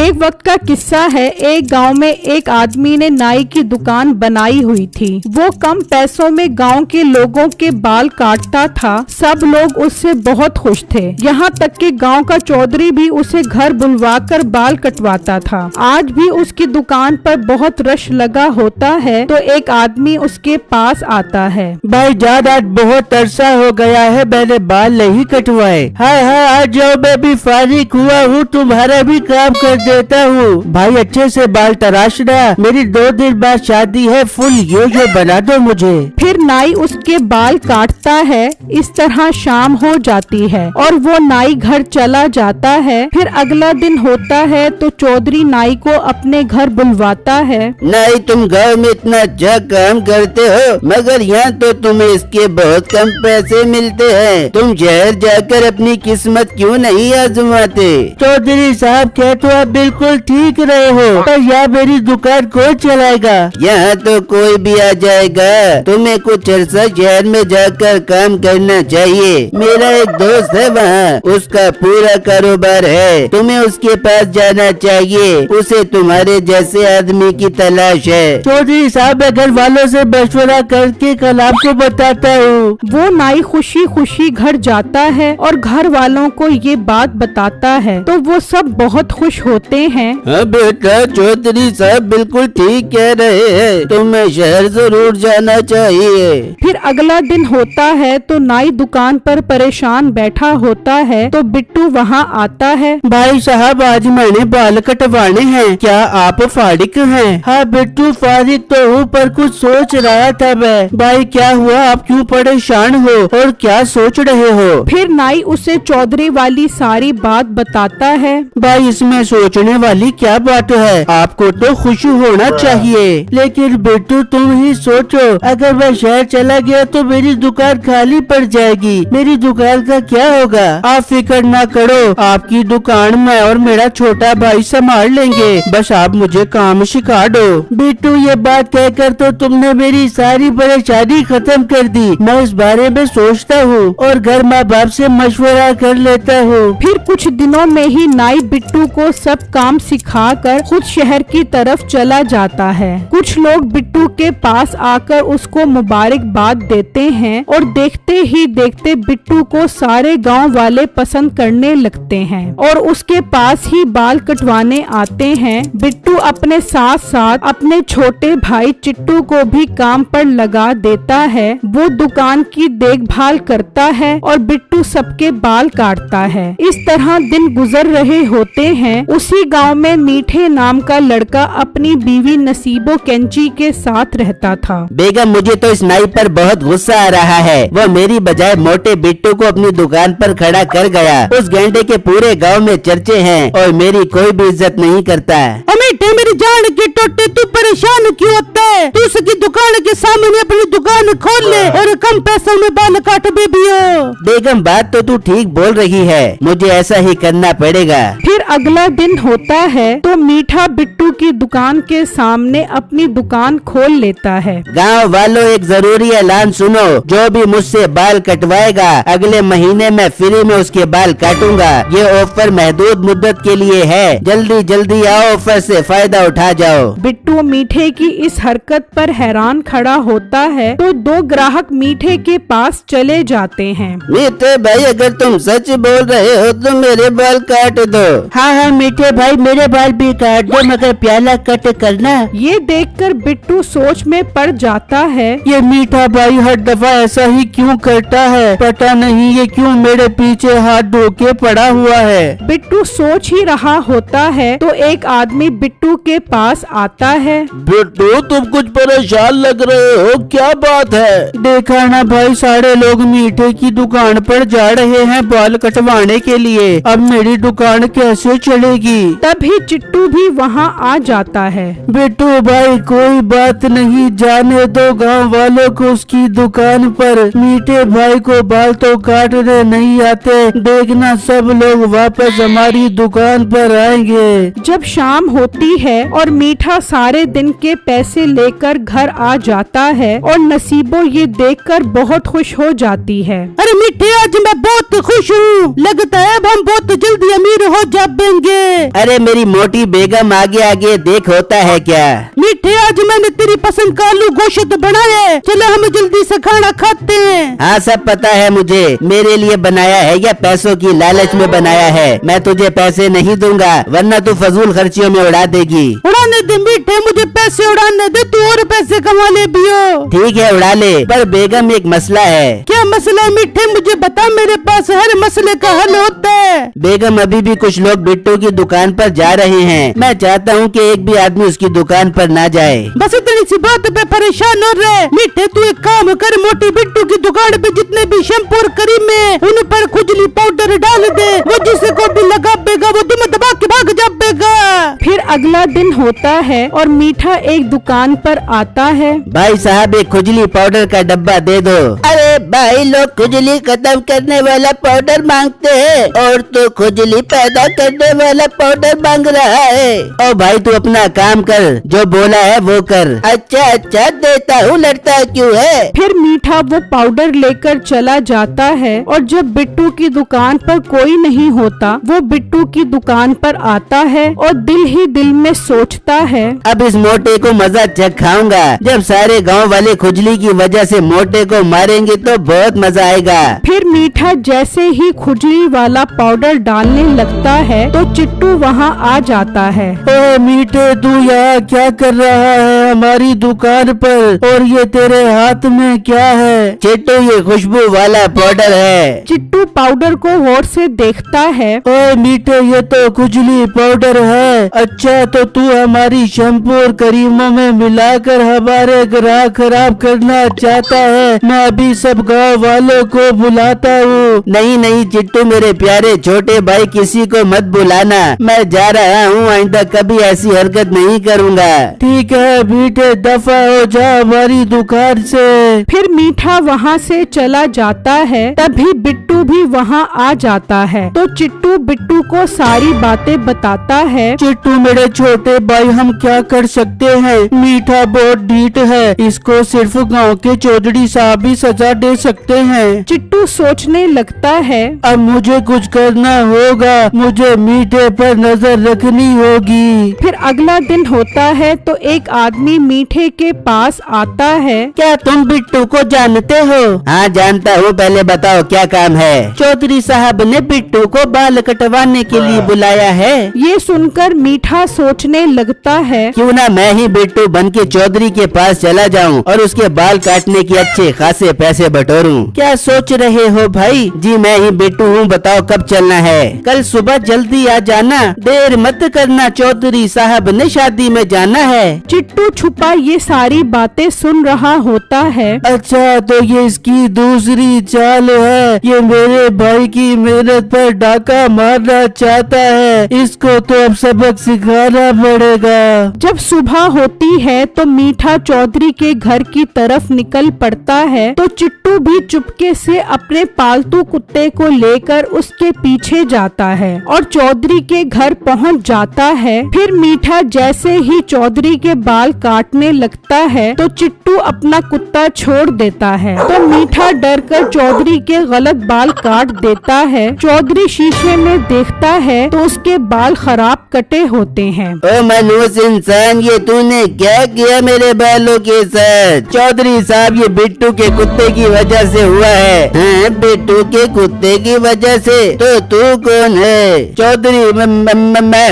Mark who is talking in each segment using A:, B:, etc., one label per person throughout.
A: एक वक्त का किस्सा है। एक गांव में एक आदमी ने नाई की दुकान बनाई हुई थी। वो कम पैसों में गांव के लोगों के बाल काटता था। सब लोग उससे बहुत खुश थे, यहाँ तक कि गांव का चौधरी भी उसे घर बुलवाकर बाल कटवाता था। आज भी उसकी दुकान पर बहुत रश लगा होता है तो एक आदमी उसके पास आता है।
B: भाईजान, आज बहुत अरसा हो गया है, मैंने बाल नहीं कटवाए। हाँ, आज जाओ, मैं भी फारिग हुआ हूँ, तुम्हारा भी काम कर देता हूँ। भाई अच्छे से बाल तराशना, मेरी 2 दिन बाद शादी है, फुल ये बना दो मुझे।
A: फिर नाई उसके बाल काटता है। इस तरह शाम हो जाती है और वो नाई घर चला जाता है। फिर अगला दिन होता है तो चौधरी नाई को अपने घर बुलवाता है।
B: नाई, तुम गाँव में इतना अच्छा काम करते हो, मगर यहाँ तो तुम्हें इसके बहुत कम पैसे मिलते हैं। तुम शहर जाकर अपनी किस्मत क्यों नहीं आजमाते? चौधरी साहब, क्या तो आप बिल्कुल ठीक रहे हो, पर यहाँ मेरी दुकान कौन चलाएगा? यहाँ तो कोई भी आ जाएगा। तुम्हें कुछ अर्सा शहर में जाकर काम करना चाहिए। मेरा एक दोस्त है वहाँ, उसका पूरा कारोबार है, तुम्हें उसके पास जाना चाहिए। उसे तुम्हारे जैसे आदमी की तलाश है। चौधरी साहब, मैं घर वालों से मशवरा करके कल आपको बताता हूँ।
A: वो नाई खुशी खुशी घर जाता है और घर वालों को ये बात बताता है तो वो सब बहुत खुश होते हैं।
B: हाँ बेटा, चौधरी साहब बिल्कुल ठीक कह रहे हैं, तुम्हें शहर जरूर जाना चाहिए।
A: फिर अगला दिन होता है तो नाई दुकान पर परेशान बैठा होता है तो बिट्टू वहाँ आता है।
B: भाई साहब, आज मैंने बाल कटवाने हैं, क्या आप फारिग हैं? हाँ बिट्टू, फारिग तो हूँ, पर कुछ सोच रहा था मैं। भाई क्या हुआ, आप क्यों परेशान हो और क्या सोच रहे हो?
A: फिर नाई उसे चौधरी वाली सारी बात बताता है।
B: भाई, इसमें सोचने वाली क्या बात है? आपको तो खुश होना चाहिए। लेकिन बिट्टू, तुम ही सोचो, अगर मैं शहर चला गया तो मेरी दुकान खाली पड़ जाएगी। मेरी दुकान का क्या होगा? आप फिक्र ना करो, आपकी दुकान मैं और मेरा छोटा भाई संभाल लेंगे, बस आप मुझे काम सिखा दो। बिट्टू, ये बात कहकर तो तुमने मेरी सारी परेशानी खत्म कर दी। मैं इस बारे में सोचता हूँ और घर माँ बाप से मशवरा कर लेता हूँ।
A: फिर कुछ दिनों में ही नाई बिट्टू को सब काम सिखाकर खुद शहर की तरफ चला जाता है। कुछ लोग बिट्टू के पास आकर उसको मुबारकबाद देते हैं और देखते ही देखते बिट्टू को सारे गांव वाले पसंद करने लगते हैं और उसके पास ही बाल कटवाने आते हैं। बिट्टू अपने साथ साथ अपने छोटे भाई चिट्टू को भी काम पर लगा देता है। वो दुकान की देखभाल करता है और बिट्टू सबके बाल काटता है। इस तरह दिन गुजर रहे होते हैं। उसी गांव में मीठे नाम का लड़का अपनी बीवी नसीबो कैंची के साथ रहता था।
B: बेगम, मुझे तो इस नाई पर बहुत गुस्सा आ रहा है। वो मेरी बजाय मोटे बिट्टू को अपनी दुकान पर खड़ा कर गया। उस घंटे के पूरे गांव में चर्चे हैं और मेरी कोई भी इज्जत नहीं करता।
C: मीठे, मेरी जान के टोटे, तू परेशान क्यों होता है? तू उसकी दुकान के सामने अपनी दुकान खोल ले और कम पैसों में बाल काट बेबियो।
B: बेगम, बात तो तू ठीक बोल रही है, मुझे ऐसा ही करना पड़ेगा।
A: फिर अगला दिन होता है तो मीठा बिट्टू की दुकान के सामने अपनी दुकान खोल लेता है।
B: गांव वालों, एक जरूरी ऐलान सुनो, जो भी मुझसे बाल कटवाएगा अगले महीने में फ्री में उसके बाल काटूंगा। ये ऑफर महदूद मुद्दत के लिए है, जल्दी जल्दी आओ, ऑफर से फायदा उठा जाओ।
A: बिट्टू मीठे की इस हरकत पर हैरान खड़ा होता है तो 2 ग्राहक मीठे के पास चले जाते हैं।
B: मीठे भाई, अगर तुम सच बोल रहे हो तो मेरे बाल काट दो। हाँ, मीठे भाई, मेरे बाल भी काट दो, मगर प्याला कट करना।
A: ये देखकर बिट्टू सोच में पड़ जाता है।
B: ये मीठा भाई हर दफा ऐसा ही क्यों करता है? पता नहीं ये क्यों मेरे पीछे हाथ धो के पड़ा हुआ है।
A: बिट्टू सोच ही रहा होता है तो एक आदमी बिट्टू के पास आता है।
B: बिट्टू, तुम कुछ परेशान लग रहे हो, क्या बात है? देखा ना भाई, सारे लोग मीठे की दुकान पर जा रहे हैं बाल कटवाने के लिए। अब मेरी दुकान कैसे चलेगी?
A: तभी चिट्टू भी वहाँ आ जाता है।
B: बिट्टू भाई, कोई बात नहीं, जाने दो गांव वालों को उसकी दुकान पर। मीठे भाई को बाल तो काटने नहीं आते, देखना सब लोग वापस हमारी दुकान पर आएंगे।
A: जब शाम होती होती है और मीठा सारे दिन के पैसे लेकर घर आ जाता है और नसीबो ये देखकर बहुत खुश हो जाती है।
C: अरे मीठे, आज मैं बहुत खुश हूँ, लगता है अब हम बहुत जल्दी अमीर हो जाएंगे।
B: अरे मेरी मोटी बेगम, आगे आगे देख होता है क्या।
C: मीठे, आज मैंने तेरी पसंद का आलू गोश्त बनाया है, चलो हम जल्दी से खाना खाते हैं।
B: हाँ सब पता है मुझे, मेरे लिए बनाया है या पैसों की लालच में बनाया है। मैं तुझे पैसे नहीं दूंगा वरना तू फजूल खर्चियों में उड़ा देगी।
C: उड़ाने दे मीठे, मुझे पैसे उड़ाने दे, तू और पैसे कमा ले बियो।
B: ठीक है उड़ा ले, पर बेगम एक मसला है।
C: क्या मसला है मीठे, मुझे बता, मेरे पास हर मसले का हल होता है।
B: बेगम, अभी भी कुछ लोग बिट्टू की दुकान पर जा रहे हैं, मैं चाहता हूँ कि एक भी आदमी उसकी दुकान पर ना जाए।
C: बस इतनी सी बात पे परेशान हो रहे मीठे, तू एक काम कर, मोटी बिट्टू की दुकान पे जितने भी शैम्पू और क्रीम है उन पर खुजली पाउडर डाल दे, वो जिसे को भी लगाएगा वो तुम्हें दबा के भाग जाएगा।
A: फिर अगला दिन होता है और मीठा एक दुकान पर आता है।
B: भाई साहब, एक खुजली पाउडर का डब्बा दे दो। अरे भाई, लोग खुजली खत्म करने वाला पाउडर मांगते हैं और तो खुजली पैदा करने वाला पाउडर मांग रहा है। ओ भाई, तू अपना काम कर, जो बोला है वो कर। अच्छा अच्छा देता हूँ, लड़ता क्यों है।
A: फिर मीठा वो पाउडर लेकर चला जाता है और जब बिट्टू की दुकान पर कोई नहीं होता, वो बिट्टू की दुकान पर आता है और दिल ही दिल में सोचता है,
B: अब इस मोटे को मजा चखाऊंगा। जब सारे गांव वाले खुजली की वजह से मोटे को मारेंगे तो बहुत मजा आएगा।
A: फिर मीठा जैसे ही खुजली वाला पाउडर डालने लगता है तो चिट्टू वहाँ आ जाता है।
B: ओ मीठे, तू यहाँ क्या कर रहा है हमारी दुकान पर, और ये तेरे हाथ में क्या है। चिट्टू, ये खुशबू वाला पाउडर है।
A: चिट्टू पाउडर को गौर से देखता है।
B: ओ मीठे, ये तो खुजली पाउडर है। अच्छा, तो तू हमारी शैम्पू और क्रीमों में मिलाकर हमारे ग्राहक खराब करना चाहता है। मैं अभी सब गाँव वालों को बुलाता हूँ। नहीं नहीं चिट्टू मेरे प्यारे छोटे भाई, किसी को मत बुलाना, मैं जा रहा हूँ, आइंदा कभी ऐसी हरकत नहीं करूँगा। ठीक है मीठे, दफा हो जा हमारी दुकान से।
A: फिर मीठा वहाँ से चला जाता है। तभी बिट्टू भी वहाँ आ जाता है तो चिट्टू बिट्टू को सारी बातें बताता है।
B: चिट्टू मेरे छोटे भाई, हम क्या कर सकते हैं, मीठा बहुत ढीठ है, इसको सिर्फ गांव के चौधरी साहब ही सजा दे सकते हैं।
A: चिट्टू सोचने लगता है,
B: अब मुझे कुछ करना होगा, मुझे मीठे पर नजर रखनी होगी।
A: फिर अगला दिन होता है तो एक आदमी मीठे के पास आता है।
B: क्या तुम बिट्टू को जानते हो। हाँ जानता हूँ, पहले बताओ क्या काम है। चौधरी साहब ने बिट्टू को बाल कटवाने के लिए बुलाया है।
A: ये सुनकर मीठा सोचने लगता है,
B: क्यों ना मैं ही बिट्टू बन के चौधरी के पास चला जाऊँ और उसके बाल काटने के अच्छे खासे पैसे बटोरूं। क्या सोच रहे हो भाई। जी मैं ही बिट्टू हूँ, बताओ कब चलना है। कल सुबह जल्दी आ जाना, देर मत करना, चौधरी साहब ने शादी में जाना है।
A: चिट्टू छुपा ये सारी बातें सुन रहा होता है।
B: अच्छा, तो ये इसकी दूसरी चाल है, ये मेरे भाई की मेहनत पर डाका मारना चाहता है, इसको तो अब सबक सिखाना पड़ेगा।
A: जब सुबह होती है तो मीठा चौधरी के घर की तरफ निकल पड़ता है तो चिट्टू भी चुपके से अपने पालतू कुत्ते को लेकर उसके पीछे जाता है और चौधरी के घर पहुंच जाता है। फिर मीठा जैसे ही चौधरी के बाल काटने लगता है तो चिट्टू अपना कुत्ता छोड़ देता है तो मीठा डर कर चौधरी के गलत बाल काट देता है। चौधरी शीशे में देखता है तो उसके बाल खराब कटे होते हैं।
B: ओ मनहूस इंसान, ये तूने क्या किया मेरे बालों के साथ। चौधरी साहब, ये बिट्टू के कुत्ते की वजह से हुआ है। हाँ, बिट्टू के कुत्ते की वजह से। तो तू कौन है। चौधरी,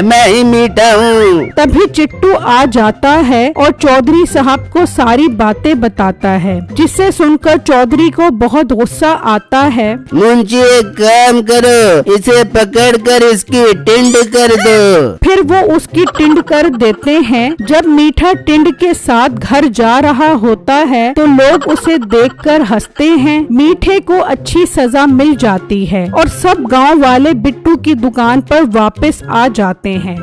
B: मैं ही मीठा हूँ।
A: तभी चिट्टू आ जाता है और चौधरी साहब को सारी बातें बताता है, जिसे सुनकर चौधरी को बहुत गुस्सा आता है।
B: मुंशी, एक काम करो, इसे पकड़कर इसकी टिंड कर दो।
A: फिर वो उसकी टिंड कर देते हैं। जब मीठा टिंड के साथ घर जा रहा होता है तो लोग उसे देखकर हंसते हैं। मीठे को अच्छी सजा मिल जाती है और सब गांव वाले बिट्टू की दुकान पर वापस आ जाते हैं।